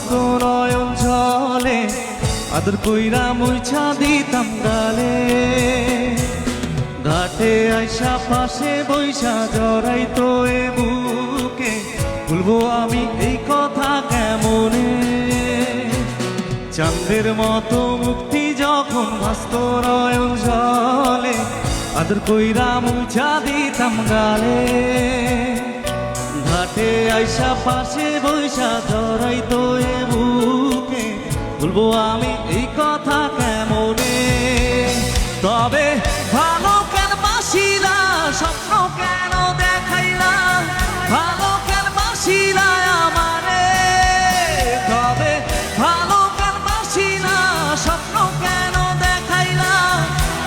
ভাসত নয়ন জলে, আদর কইরা মুইছা দিতাম গালে। ঘাটে আইসা পাশে বৈশা জড়াইতো এ বুকে, ভুলবো আমি এই কথা কেমনে? চাঁদের মতো মুক্তি যখন ভাসত নয়ন জলে, আদর কইরা মুইছা দিতাম গালে। ঘাটে আইসা পাশে বৈশা জড়াইতো এ বুকে, ভুলবো আমি এই কথা কেমনে? তবে ভালো কেন বাসিলা, স্বপ্ন কেন দেখাইলা, ভালো কেন বাসিলা আমারে? তবে ভালো কেন বাসিলা, স্বপ্ন কেন দেখাইলা,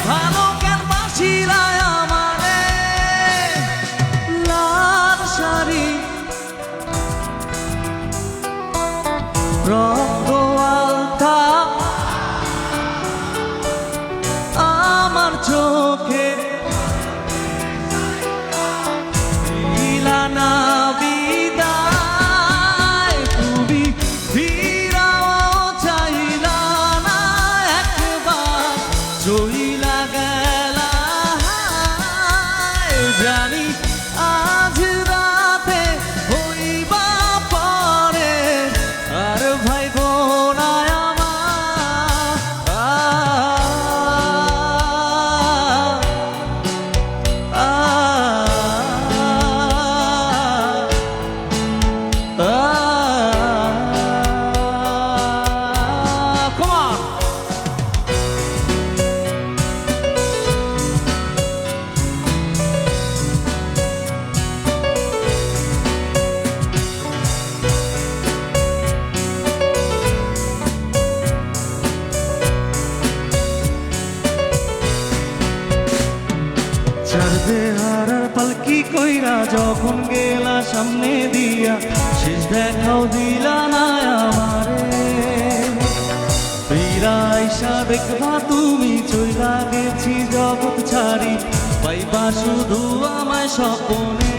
ভালো কেন বাসিলা আমারে? লাল শাড়ি রক্ত আলতা আমার চোখে দিলা না বিদায়, তুমি ফিরাও চাইলা না একবার, চইলা গেলা। জানি আজ রাতে হইবা পরে আর ভাই বোনায় হারার পালকি কইরা যখন গেলা সামনে দিয়া, শেষ দেখাও দিলা না আমারে। ফিরা আইসা দেখবা তুমি চইলা গেছি জগৎ ছাড়ি, পাইবা শুধু আমায় স্বপ্নে।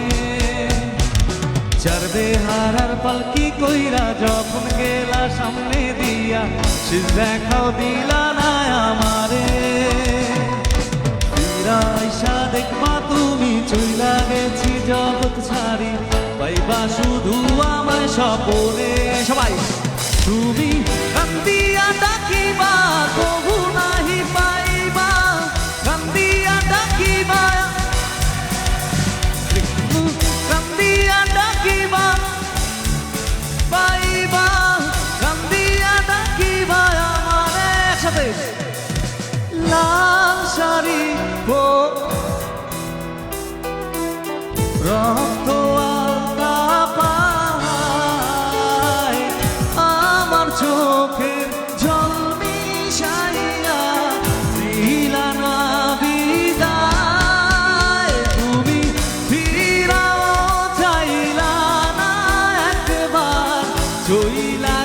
চারদে হারার পালকি কইরা যখন গেলা সামনে দিয়া, শেষ দেখাও দিলা না আমারে। আইসা দেখবা তুমি চইলা গেছি জগৎ ছাড়ি, পাইবা শুধু আমায় স্বপ্নে। সবাই তুমি কান্দিয়া ডাকিবা কবু নাহি পাইবা, কান্দিয়া ডাকিবা, কান্দিয়া ডাকিবা পাইবা, কান্দিয়া ডাকিবা আমারে। একসাথে লাল শাড়ি রক্ত আলতা পায় আমার চোখের জল মিশাইয়া, দিলা না বিদায়, তুমি ফিরাও চাইলা না একবার, চইলা